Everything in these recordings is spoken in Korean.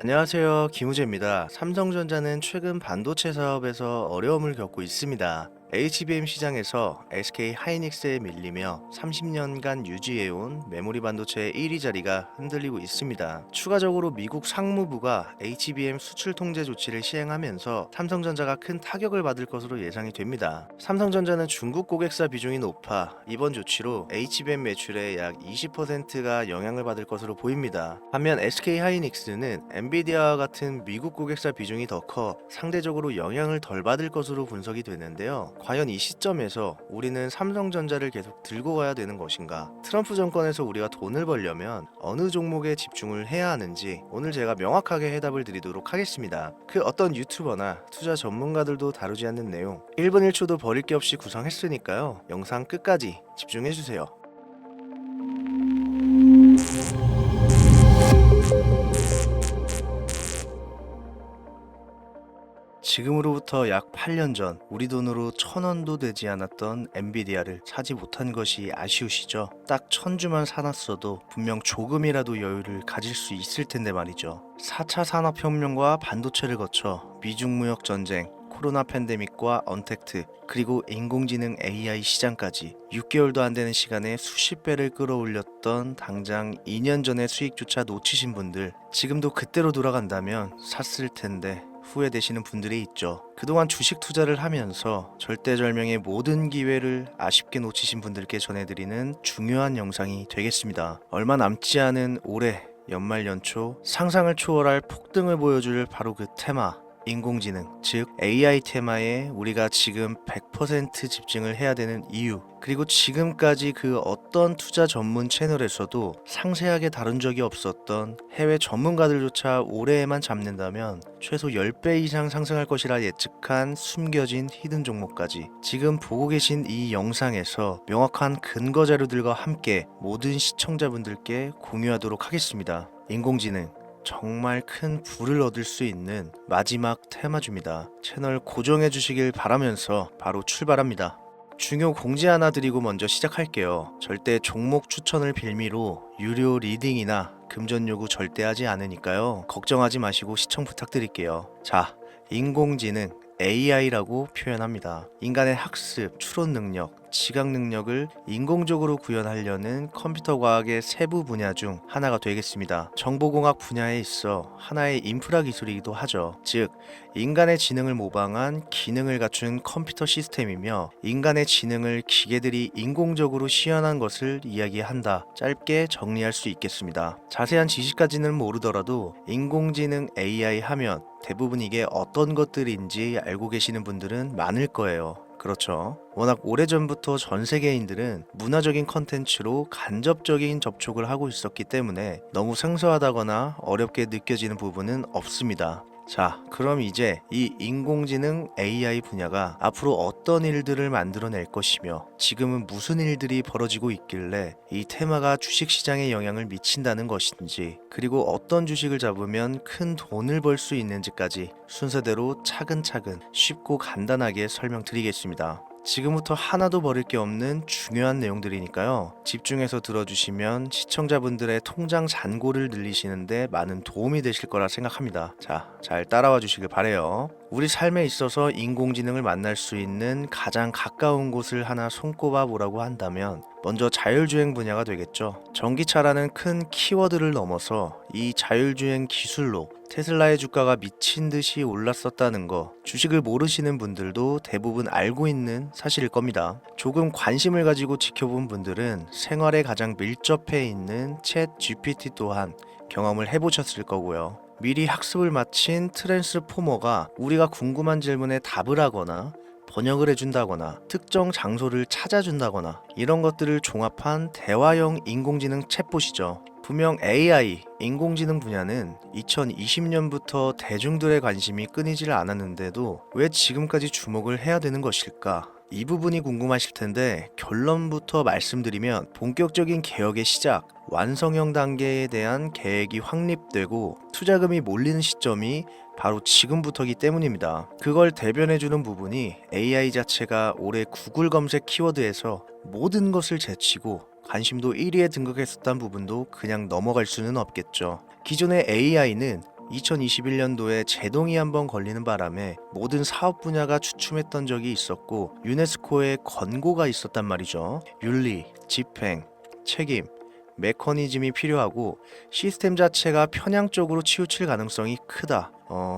안녕하세요. 김우재입니다. 삼성전자는 최근 반도체 사업에서 어려움을 겪고 있습니다. HBM 시장에서 SK 하이닉스에 밀리며 30년간 유지해온 메모리 반도체 1위 자리가 흔들리고 있습니다. 추가적으로 미국 상무부가 HBM 수출 통제 조치를 시행하면서 삼성전자가 큰 타격을 받을 것으로 예상이 됩니다. 삼성전자는 중국 고객사 비중이 높아 이번 조치로 HBM 매출의 약 20%가 영향을 받을 것으로 보입니다. 반면 SK 하이닉스는 엔비디아와 같은 미국 고객사 비중이 더 커 상대적으로 영향을 덜 받을 것으로 분석이 되는데요. 과연 이 시점에서 우리는 삼성전자를 계속 들고 가야 되는 것인가? 트럼프 정권에서 우리가 돈을 벌려면 어느 종목에 집중을 해야 하는지 오늘 제가 명확하게 해답을 드리도록 하겠습니다. 그 어떤 유튜버나 투자 전문가들도 다루지 않는 내용 1분 1초도 버릴 게 없이 구성했으니까요. 영상 끝까지 집중해주세요. 지금으로부터 약 8년 전 우리 돈으로 1,000원도 되지 않았던 엔비디아를 사지 못한 것이 아쉬우시죠? 딱 1,000주만 사놨어도 분명 조금이라도 여유를 가질 수 있을 텐데 말이죠. 4차 산업혁명과 반도체를 거쳐 미중무역 전쟁, 코로나 팬데믹과 언택트, 그리고 인공지능 AI 시장까지 6개월도 안 되는 시간에 수십 배를 끌어올렸던 당장 2년 전의 수익조차 놓치신 분들, 지금도 그때로 돌아간다면 샀을 텐데 후회되시는 분들이 있죠. 그동안 주식 투자를 하면서 절대절명의 모든 기회를 아쉽게 놓치신 분들께 전해드리는 중요한 영상이 되겠습니다. 얼마 남지 않은 올해 연말 연초 상상을 초월할 폭등을 보여줄 바로 그 테마, 인공지능, 즉 AI 테마에 우리가 지금 100% 집중을 해야 되는 이유, 그리고 지금까지 그 어떤 투자 전문 채널에서도 상세하게 다룬 적이 없었던 해외 전문가들조차 올해에만 잡는다면 최소 10배 이상 상승할 것이라 예측한 숨겨진 히든 종목까지 지금 보고 계신 이 영상에서 명확한 근거 자료들과 함께 모든 시청자분들께 공유하도록 하겠습니다. 인공지능 정말 큰 부를 얻을 수 있는 마지막 테마주입니다. 채널 고정해 주시길 바라면서 바로 출발합니다. 중요 공지 하나 드리고 먼저 시작할게요. 절대 종목 추천을 빌미로 유료 리딩이나 금전 요구 절대 하지 않으니까요. 걱정하지 마시고 시청 부탁드릴게요. 자, 인공지능 AI라고 표현합니다. 인간의 학습, 추론 능력, 지각 능력을 인공적으로 구현하려는 컴퓨터 과학의 세부 분야 중 하나가 되겠습니다. 정보공학 분야에 있어 하나의 인프라 기술이기도 하죠. 즉, 인간의 지능을 모방한 기능을 갖춘 컴퓨터 시스템이며 인간의 지능을 기계들이 인공적으로 시연한 것을 이야기한다. 짧게 정리할 수 있겠습니다. 자세한 지식까지는 모르더라도 인공지능 AI 하면 대부분 이게 어떤 것들인지 알고 계시는 분들은 많을 거예요. 그렇죠. 워낙 오래전부터 전 세계인들은 문화적인 컨텐츠로 간접적인 접촉을 하고 있었기 때문에 너무 생소하다거나 어렵게 느껴지는 부분은 없습니다. 자, 그럼 이제 이 인공지능 AI 분야가 앞으로 어떤 일들을 만들어낼 것이며 지금은 무슨 일들이 벌어지고 있길래 이 테마가 주식시장에 영향을 미친다는 것인지, 그리고 어떤 주식을 잡으면 큰 돈을 벌 수 있는지까지 순서대로 차근차근 쉽고 간단하게 설명드리겠습니다. 지금부터 하나도 버릴 게 없는 중요한 내용들이니까요. 집중해서 들어주시면 시청자분들의 통장 잔고를 늘리시는데 많은 도움이 되실 거라 생각합니다. 자, 잘 따라와 주시길 바래요. 우리 삶에 있어서 인공지능을 만날 수 있는 가장 가까운 곳을 하나 손꼽아 보라고 한다면 먼저 자율주행 분야가 되겠죠. 전기차라는 큰 키워드를 넘어서 이 자율주행 기술로 테슬라의 주가가 미친 듯이 올랐었다는 거, 주식을 모르시는 분들도 대부분 알고 있는 사실일 겁니다. 조금 관심을 가지고 지켜본 분들은 생활에 가장 밀접해 있는 챗 GPT 또한 경험을 해보셨을 거고요. 미리 학습을 마친 트랜스포머가 우리가 궁금한 질문에 답을 하거나 번역을 해준다거나 특정 장소를 찾아준다거나 이런 것들을 종합한 대화형 인공지능 챗봇이죠. 분명 AI, 인공지능 분야는 2020년부터 대중들의 관심이 끊이질 않았는데도 왜 지금까지 주목을 해야 되는 것일까? 이 부분이 궁금하실 텐데 결론부터 말씀드리면 본격적인 개혁의 시작, 완성형 단계에 대한 계획이 확립되고 투자금이 몰리는 시점이 바로 지금부터기 때문입니다. 그걸 대변해주는 부분이 AI 자체가 올해 구글 검색 키워드에서 모든 것을 제치고 관심도 1위에 등극했었던 부분도 그냥 넘어갈 수는 없겠죠. 기존의 AI는 2021년도에 제동이 한번 걸리는 바람에 모든 사업 분야가 주춤했던 적이 있었고 유네스코의 권고가 있었단 말이죠. 윤리, 집행, 책임, 메커니즘이 필요하고 시스템 자체가 편향적으로 치우칠 가능성이 크다.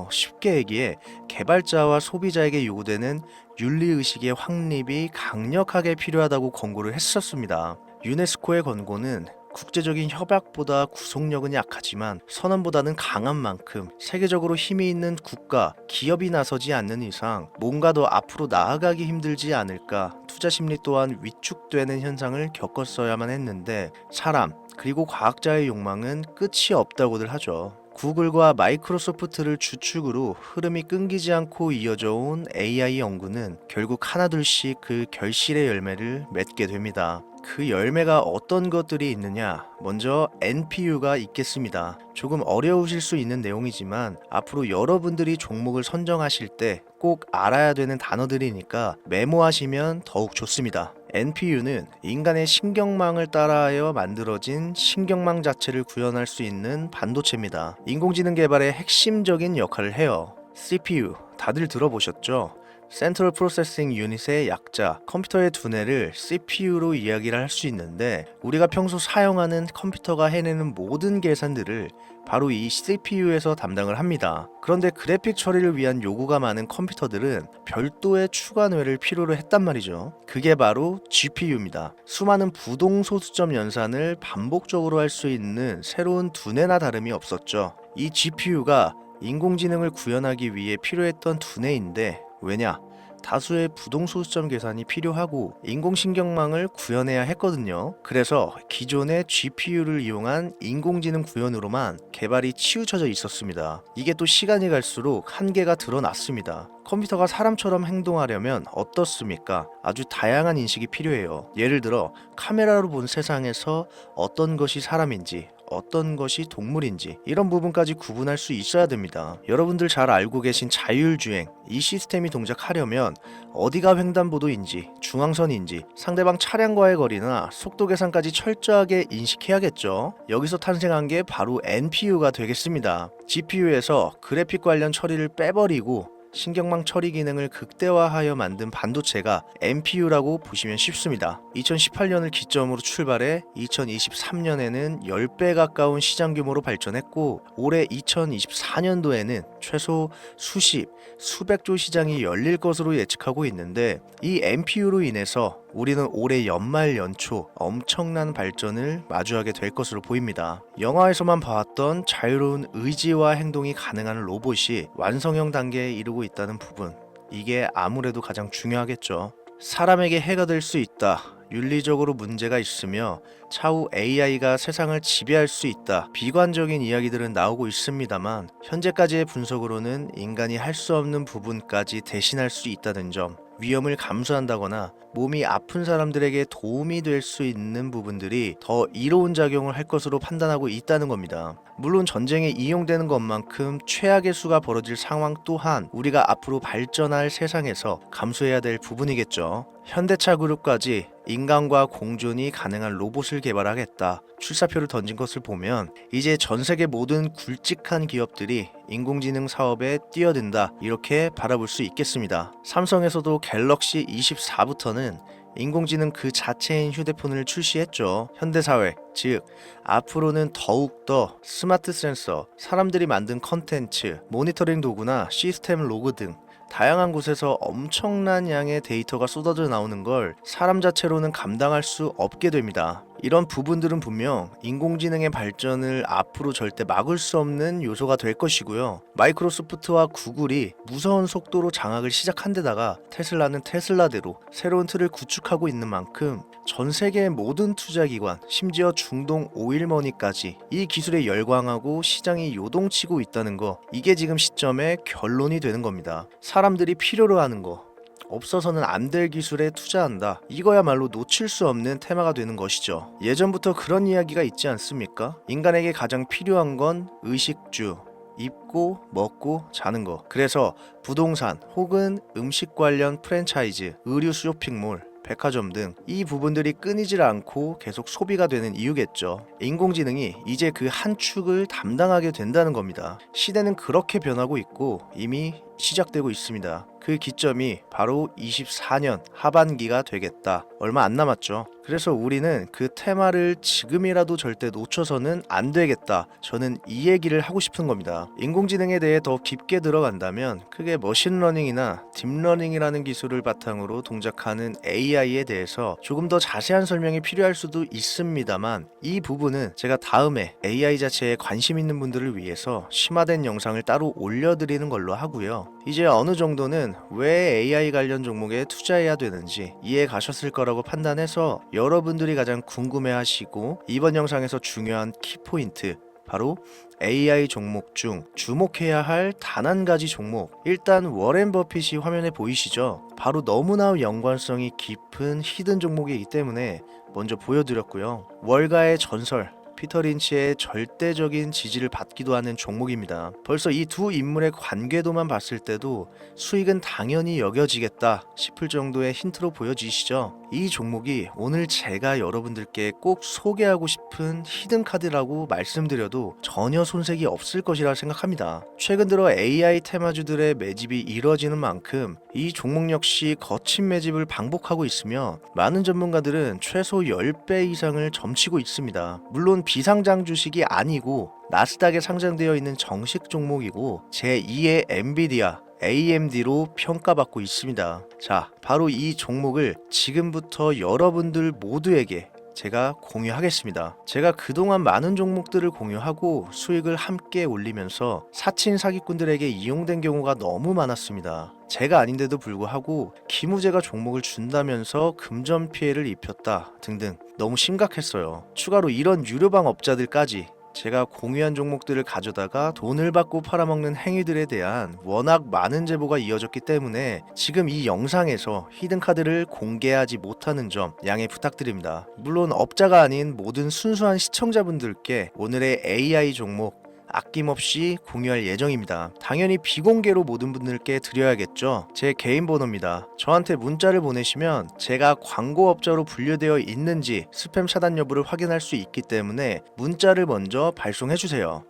쉽게 얘기해 개발자와 소비자에게 요구되는 윤리의식의 확립이 강력하게 필요하다고 권고를 했었습니다. 유네스코의 권고는 국제적인 협약보다 구속력은 약하지만 선언보다는 강한 만큼 세계적으로 힘이 있는 국가, 기업이 나서지 않는 이상 뭔가 더 앞으로 나아가기 힘들지 않을까, 투자 심리 또한 위축되는 현상을 겪었어야만 했는데 사람, 그리고 과학자의 욕망은 끝이 없다고들 하죠. 구글과 마이크로소프트를 주축으로 흐름이 끊기지 않고 이어져 온 AI 연구는 결국 하나둘씩 그 결실의 열매를 맺게 됩니다. 그 열매가 어떤 것들이 있느냐? 먼저 NPU가 있겠습니다. 조금 어려우실 수 있는 내용이지만 앞으로 여러분들이 종목을 선정하실 때 꼭 알아야 되는 단어들이니까 메모하시면 더욱 좋습니다. NPU는 인간의 신경망을 따라하여 만들어진 신경망 자체를 구현할 수 있는 반도체입니다. 인공지능 개발의 핵심적인 역할을 해요. CPU, 다들 들어보셨죠? 센트럴 프로세싱 유닛의 약자, 컴퓨터의 두뇌를 CPU로 이야기를 할 수 있는데 우리가 평소 사용하는 컴퓨터가 해내는 모든 계산들을 바로 이 CPU에서 담당을 합니다. 그런데 그래픽 처리를 위한 요구가 많은 컴퓨터들은 별도의 추가 뇌를 필요로 했단 말이죠. 그게 바로 GPU입니다. 수많은 부동소수점 연산을 반복적으로 할 수 있는 새로운 두뇌나 다름이 없었죠. 이 GPU가 인공지능을 구현하기 위해 필요했던 두뇌인데 왜냐? 다수의 부동소수점 계산이 필요하고 인공신경망을 구현해야 했거든요. 그래서 기존의 GPU를 이용한 인공지능 구현으로만 개발이 치우쳐져 있었습니다. 이게 또 시간이 갈수록 한계가 드러났습니다. 컴퓨터가 사람처럼 행동하려면 어떻습니까? 아주 다양한 인식이 필요해요. 예를 들어 카메라로 본 세상에서 어떤 것이 사람인지 어떤 것이 동물인지 이런 부분까지 구분할 수 있어야 됩니다. 여러분들 잘 알고 계신 자율주행, 이 시스템이 동작하려면 어디가 횡단보도인지 중앙선인지 상대방 차량과의 거리나 속도 계산까지 철저하게 인식해야겠죠. 여기서 탄생한 게 바로 NPU가 되겠습니다. GPU에서 그래픽 관련 처리를 빼버리고 신경망 처리 기능을 극대화하여 만든 반도체가 NPU라고 보시면 쉽습니다. 2018년을 기점으로 출발해 2023년에는 10배 가까운 시장 규모로 발전했고 올해 2024년도에는 최소 수십, 수백조 시장이 열릴 것으로 예측하고 있는데 이 NPU로 인해서 우리는 올해 연말 연초 엄청난 발전을 마주하게 될 것으로 보입니다. 영화에서만 봐왔던 자유로운 의지와 행동이 가능한 로봇이 완성형 단계에 이르고 있다는 부분, 이게 아무래도 가장 중요하겠죠. 사람에게 해가 될 수 있다. 윤리적으로 문제가 있으며 차후 AI가 세상을 지배할 수 있다. 비관적인 이야기들은 나오고 있습니다만 현재까지의 분석으로는 인간이 할 수 없는 부분까지 대신할 수 있다는 점, 위험을 감수한다거나 몸이 아픈 사람들에게 도움이 될 수 있는 부분들이 더 이로운 작용을 할 것으로 판단하고 있다는 겁니다. 물론 전쟁에 이용되는 것만큼 최악의 수가 벌어질 상황 또한 우리가 앞으로 발전할 세상에서 감수해야 될 부분이겠죠. 현대차 그룹까지 인간과 공존이 가능한 로봇을 개발하겠다 출사표를 던진 것을 보면 이제 전 세계 모든 굵직한 기업들이 인공지능 사업에 뛰어든다 이렇게 바라볼 수 있겠습니다. 삼성에서도 갤럭시 24부터는 인공지능 그 자체인 휴대폰을 출시했죠. 현대사회, 즉 앞으로는 더욱더 스마트 센서, 사람들이 만든 컨텐츠, 모니터링 도구나 시스템 로그 등 다양한 곳에서 엄청난 양의 데이터가 쏟아져 나오는 걸 사람 자체로는 감당할 수 없게 됩니다. 이런 부분들은 분명 인공지능의 발전을 앞으로 절대 막을 수 없는 요소가 될 것이고요. 마이크로소프트와 구글이 무서운 속도로 장악을 시작한 데다가 테슬라는 테슬라대로 새로운 틀을 구축하고 있는 만큼 전 세계의 모든 투자기관, 심지어 중동 오일머니까지 이 기술에 열광하고 시장이 요동치고 있다는 거, 이게 지금 시점의 결론이 되는 겁니다. 사람들이 필요로 하는 거, 없어서는 안 될 기술에 투자한다. 이거야말로 놓칠 수 없는 테마가 되는 것이죠. 예전부터 그런 이야기가 있지 않습니까? 인간에게 가장 필요한 건 의식주, 입고 먹고 자는 거. 그래서 부동산 혹은 음식 관련 프랜차이즈, 의류 쇼핑몰, 백화점 등 이 부분들이 끊이질 않고 계속 소비가 되는 이유겠죠. 인공지능이 이제 그 한 축을 담당하게 된다는 겁니다. 시대는 그렇게 변하고 있고 이미 시작되고 있습니다. 그 기점이 바로 24년 하반기가 되겠다. 얼마 안 남았죠. 그래서 우리는 그 테마를 지금이라도 절대 놓쳐서는 안 되겠다. 저는 이 얘기를 하고 싶은 겁니다. 인공지능에 대해 더 깊게 들어간다면 크게 머신러닝이나 딥러닝이라는 기술을 바탕으로 동작하는 AI에 대해서 조금 더 자세한 설명이 필요할 수도 있습니다만 이 부분은 제가 다음에 AI 자체에 관심 있는 분들을 위해서 심화된 영상을 따로 올려드리는 걸로 하고요. 이제 어느 정도는 왜 AI 관련 종목에 투자해야 되는지 이해 가셨을 거라고 판단해서 여러분들이 가장 궁금해하시고 이번 영상에서 중요한 키포인트 바로 AI 종목 중 주목해야 할 단 한 가지 종목, 일단 워렌 버핏이 화면에 보이시죠? 바로 너무나 연관성이 깊은 히든 종목이기 때문에 먼저 보여드렸고요. 월가의 전설 피터 린치의 절대적인 지지를 받기도 하는 종목입니다. 벌써 이 두 인물의 관계도만 봤을 때도 수익은 당연히 여겨지겠다 싶을 정도의 힌트로 보여지시죠? 이 종목이 오늘 제가 여러분들께 꼭 소개하고 싶은 히든 카드라고 말씀드려도 전혀 손색이 없을 것이라 생각합니다. 최근 들어 AI 테마주들의 매집이 이뤄지는 만큼 이 종목 역시 거친 매집을 반복하고 있으며 많은 전문가들은 최소 10배 이상을 점치고 있습니다. 물론 비상장 주식이 아니고 나스닥에 상장되어 있는 정식 종목이고 제2의 엔비디아 AMD로 평가받고 있습니다. 자, 바로 이 종목을 지금부터 여러분들 모두에게 제가 공유하겠습니다. 제가 그동안 많은 종목들을 공유하고 수익을 함께 올리면서 사칭 사기꾼들에게 이용된 경우가 너무 많았습니다. 제가 아닌데도 불구하고 기무제가 종목을 준다면서 금전 피해를 입혔다 등등 너무 심각했어요. 추가로 이런 유료방 업자들까지 제가 공유한 종목들을 가져다가 돈을 받고 팔아먹는 행위들에 대한 워낙 많은 제보가 이어졌기 때문에 지금 이 영상에서 히든카드를 공개하지 못하는 점 양해 부탁드립니다. 물론 업자가 아닌 모든 순수한 시청자분들께 오늘의 AI 종목 아낌없이 공유할 예정입니다. 당연히 비공개로 모든 분들께 드려야겠죠. 제 개인 번호입니다. 저한테 문자를 보내시면 제가 광고업자로 분류되어 있는지 스팸 차단 여부를 확인할 수 있기 때문에 문자를 먼저 발송해주세요.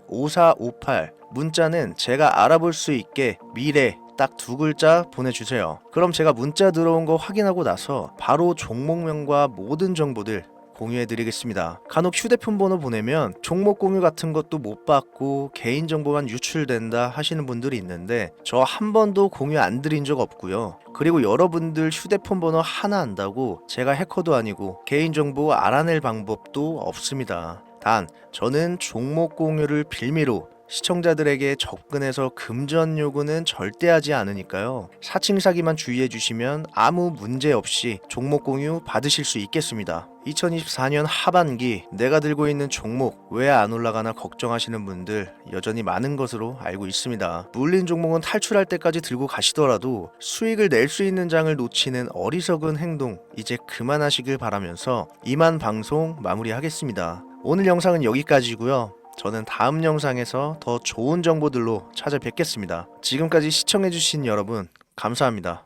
010-7631-5458 문자는 제가 알아볼 수 있게 미래 딱 두 글자 보내주세요. 그럼 제가 문자 들어온 거 확인하고 나서 바로 종목명과 모든 정보들 공유해드리겠습니다. 간혹 휴대폰 번호 보내면 종목 공유 같은 것도 못 받고 개인정보만 유출된다 하시는 분들이 있는데 저 한 번도 공유 안 드린 적 없고요. 그리고 여러분들 휴대폰 번호 하나 안다고 제가 해커도 아니고 개인정보 알아낼 방법도 없습니다. 단 저는 종목 공유를 빌미로 시청자들에게 접근해서 금전 요구는 절대 하지 않으니까요. 사칭 사기만 주의해 주시면 아무 문제 없이 종목 공유 받으실 수 있겠습니다. 2024년 하반기 내가 들고 있는 종목 왜 안 올라가나 걱정하시는 분들 여전히 많은 것으로 알고 있습니다. 물린 종목은 탈출할 때까지 들고 가시더라도 수익을 낼 수 있는 장을 놓치는 어리석은 행동 이제 그만하시길 바라면서 이만 방송 마무리하겠습니다. 오늘 영상은 여기까지고요. 저는 다음 영상에서 더 좋은 정보들로 찾아뵙겠습니다. 지금까지 시청해주신 여러분 감사합니다.